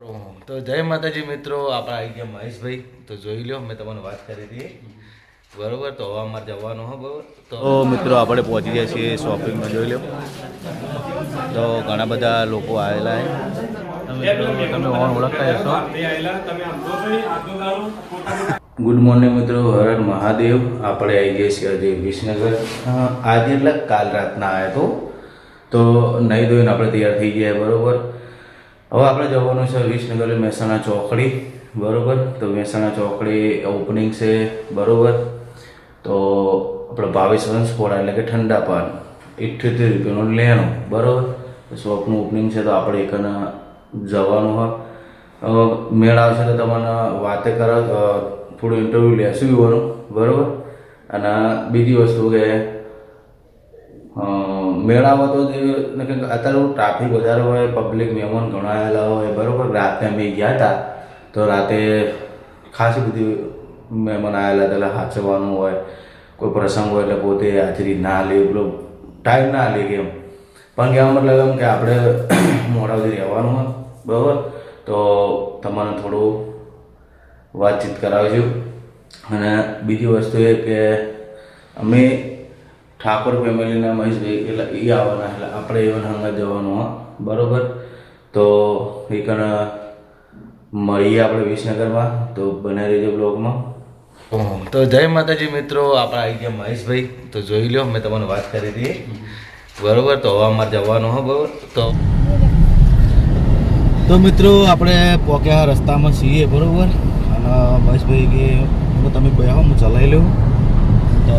તો જય માતાજી મિત્રો, આપણે આવી ગયા મહેશભાઈ. તો જોઈ લો, મેં તમને વાત કરી હતી બરોબર. તો હવે અમારે જવાનું હો બરોબર. તો મિત્રો આપણે પહોંચી ગયા છીએ શોપિંગમાં. જોઈ લો, તો ઘણા બધા લોકો આવેલા તમે ઓળખતા હશો. ગુડ મોર્નિંગ મિત્રો, હર હર મહાદેવ. આપણે આવી ગયા છીએ આજે વિસનગર. આજે એટલે કાલ રાતના આવ્યા તો નહીં ધોઈને આપણે તૈયાર થઈ ગયા બરોબર. હવે આપણે જવાનું છે વિસનગર મહેસાણા ચોકડી બરોબર. તો મહેસાણા ચોકડી ઓપનિંગ છે બરોબર. તો આપણે 22 વંશપોળા એટલે કે ઠંડા પાન 78 રૂપિયાનું લેવાનું બરોબર. શોપનું ઓપનિંગ છે, તો આપણે એકને જવાનું હોય. મેળ આવશે તો તમને વાતે કરો, થોડું ઇન્ટરવ્યૂ લેશું એવાનું બરોબર. અને બીજી વસ્તુ કે મેળામાં તો અત્યારે ટ્રાફિક વધારે હોય, પબ્લિક મહેમાન ઘણા આવેલા હોય બરાબર. રાતે અમે ગયા હતા તો રાતે ખાસી બધી મહેમાન આવેલા હતા, એટલે સાચવવાનું હોય, કોઈ પ્રસંગ હોય એટલે પોતે હાજરી ના લે, પેલો ટાઈમ ના લે કે એમ. પણ કહેવા મતલબ એમ કે આપણે મોડા સુધી રહેવાનું હોય બરાબર. તો તમારે થોડું વાતચીત કરાવીશું. અને બીજી વસ્તુ એ કે અમે ઠાકોર ફેમિલીના મહેશભાઈ એટલે એ આવવાના, એટલે આપણે એવન હંગા જવાનું હા બરાબર. તો એ કણ મળીએ આપણે વિસનગરમાં. તો બનાવી રહેજો બ્લોગમાં. તો જય માતાજી મિત્રો, આપણે આવી ગયા મહેશભાઈ. તો જોઈ લો, મેં તમને વાત કરી હતી બરાબર. તો હવે અમારે જવાનું હા બરાબર. તો મિત્રો આપણે પોક્યા રસ્તામાં છીએ બરાબર. અને મહેશભાઈ કે તમે બેહો, હું ચલાવી લઉં. તો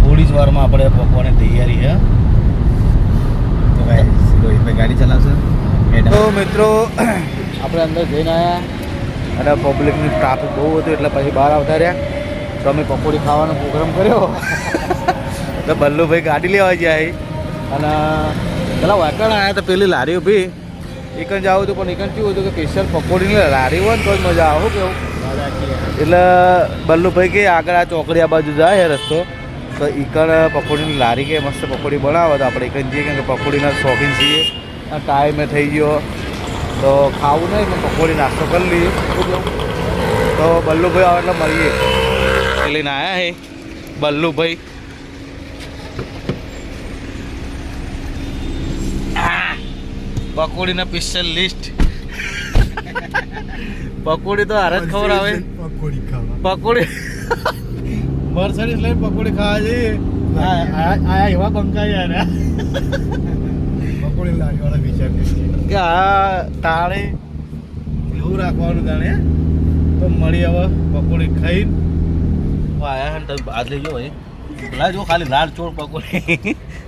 થોડી જ વારમાં આપણે પહોંચવાની તૈયારી છે. તો રોહિતભાઈ ગાડી ચલાવશે. તો મિત્રો આપણે અંદર જઈને આવ્યા અને પબ્લિકની ટ્રાફિક બહુ હતું એટલે પછી બહાર આવતા રહ્યા. તો અમે પકોડી ખાવાનો પ્રોગ્રામ કર્યો. તો બલ્લુભાઈ ગાડી લેવા જાય અને પેલા વાકણ આવ્યા તો પેલી લારી ઊભી એકન જવું હતું, પણ એકન કેવું હતું કે સ્પેશિયલ પકોડીની લારી હોય ને તો જ મજા આવે. કેવું એટલે બલ્લુભાઈ કે આગળ આ ચોકડી આ બાજુ જાય રસ્તો, તો ઈકણ પકોડીની લારી કે મસ્ત પકોડી બનાવો. તો આપણે ઈકણ જઈએ કે પકોડીના શોખીન છીએ. ટાઈમે થઈ ગયો તો ખાવું નહીં, પણ પકોડી નાસ્તો કરી લઈએ. તો બલ્લુભાઈ આવે એટલે મળીએ. લઈને આવ્યા હે બલ્લુભાઈ. પકોડીના special list. પકોડી તો હાર જ ખબર આવે. પકોડી મર્સડીસ લઈને પકોડી ખાવા જઈએ. આયા એવા બંકા યાર. પકોડી લારીવાળા વિચાર કે આ તાણે એવું રાખવાનું તાણે. તો મળી હવે પકોડી ખાઈને આયા હે. તમે બાદ લઈ ગયો ભાઈ. પેલા જો ખાલી લાલ ચોળ પકોડી.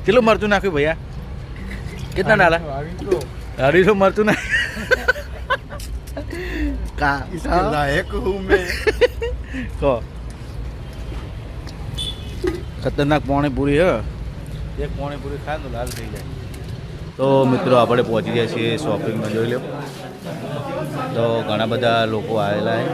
કેટલું મરચું નાખ્યું ભૈયા? કેટલા ડાલા? 250 મરચું નાખ્યું. ખતરનાક પાણીપુરી હે. એક પાણીપુરી ખાય તો લાલ થઈ જાય. તો મિત્રો આપણે પહોંચી ગયા છીએ શોપિંગમાં. જોઈ લો, તો ઘણા બધા લોકો આવેલા હે.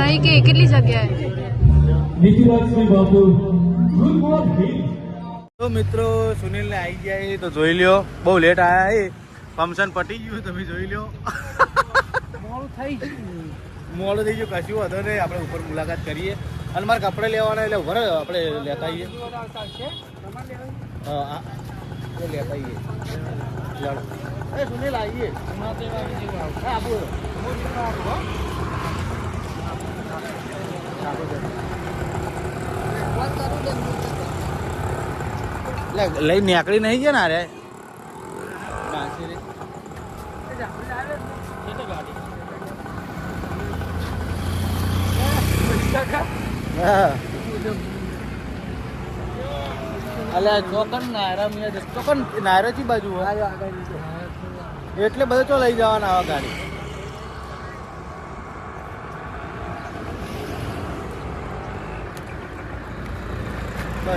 नहीं के કેટલી જગ્યાએ નીતિરાજ શ્રી બાપુ તો મિત્રો સુનિલને આવી ગયા તો જોઈ લ્યો, બહુ લેટ આવ્યા એ ફંક્શન પટી ગયું તમે જોઈ લ્યો. મોડું થઈ ગયું કશું વાંધો નહીં, આપણે ઉપર મુલાકાત કરીએ અને મારે કપડે લેવાના એટલે ઉભા આપણે લેતા આવીએ. હા લેતા આવીએ. અરે સુનિલ આવીએ. લઈ નીકળી નહીં છે ને અરે ચોકન નાયરા થી બાજુ એટલે બધું તો લઈ જવાના આવા ગાડી.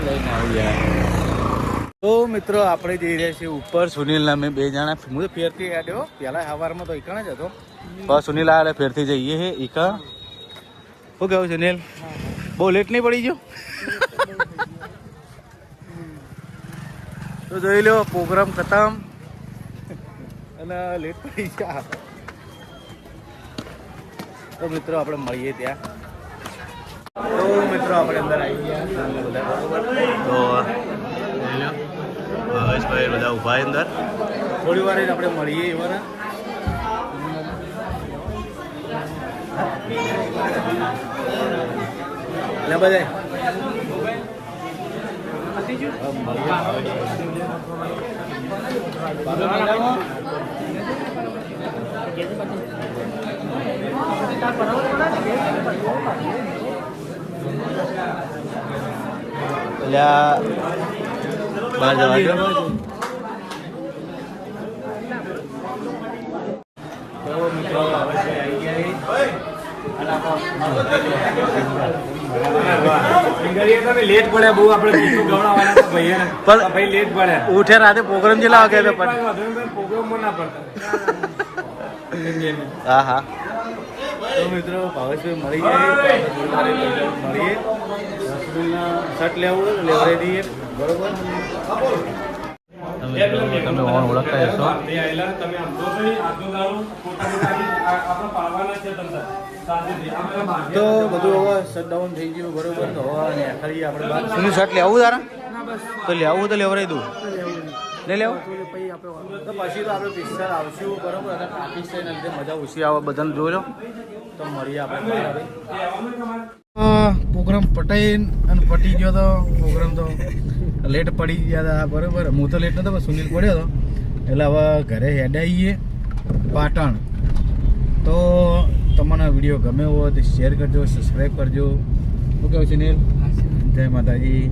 લઈને આવી જાય. તો મિત્રો આપણે જઈ રહ્યા છીએ ઉપર. સુનિલના મેં 2 જણા હું તો ફેરથી આવ્યો, પહેલા સવારમાં તો ઈકણ જ હતો, પણ સુનિલ આ ફેરથી જઈએ છે ઈકા. શું કહેવું સુનિલ, બહુ લેટ નહીં પડી ગયો? તો જોઈ લો પ્રોગ્રામ ખતમ અને લેટ પડી ગયા. તો મિત્રો આપણે મળીએ ત્યાં. તો મિત્રો આપણે અંદર આવી ગયા તો ભાવેશભાઈ બધા ઊભા અંદર. થોડી વાર આપણે મળીએ એવાના. એટલે બધા બહાર જવા દો. તો મિત્રો આવી ગયા લેટ પડ્યા બહુ. આપણે લેટ પડ્યા ઉઠે રાતે પ્રોગ્રામ જેલા વાગે પ્રોગ્રામ ના પડતા. હા તો મિત્રો ભાવેશભાઈ મળી જાય મળીએ. શર્ટ લેવું લેવડાવી દઈએ બરોબર. તમે ઓળખતા હશો. તો બધું હવે શટડાઉન થઈ ગયું બરોબર. તો હવે ખાલી આપણે બાદ સુનિલ શર્ટ લેવું તારા તો લેવું તો લેવડાવી દઉં. નહીં લેવું તો પછી તો આપણે પિક્ચર આવશું બરોબર. અને પાકિસ્તાન લીધે મજા ઓછી આવે બધાને જોઈ લો. તો મળીએ આપણે. પ્રોગ્રામ પટાઈ અને પટી ગયો તો પ્રોગ્રામ તો લેટ પડી ગયા હતા બરોબર. હું તો લેટ નતો પણ સુનિલ પડ્યો હતો એટલે હવે ઘરે હેડ આવીએ પાટણ. તો તમને વિડીયો ગમ્યો હોય તો શેર કરજો, સબસ્ક્રાઈબ કરજો. શું કહું સુનિલ? જય માતાજી.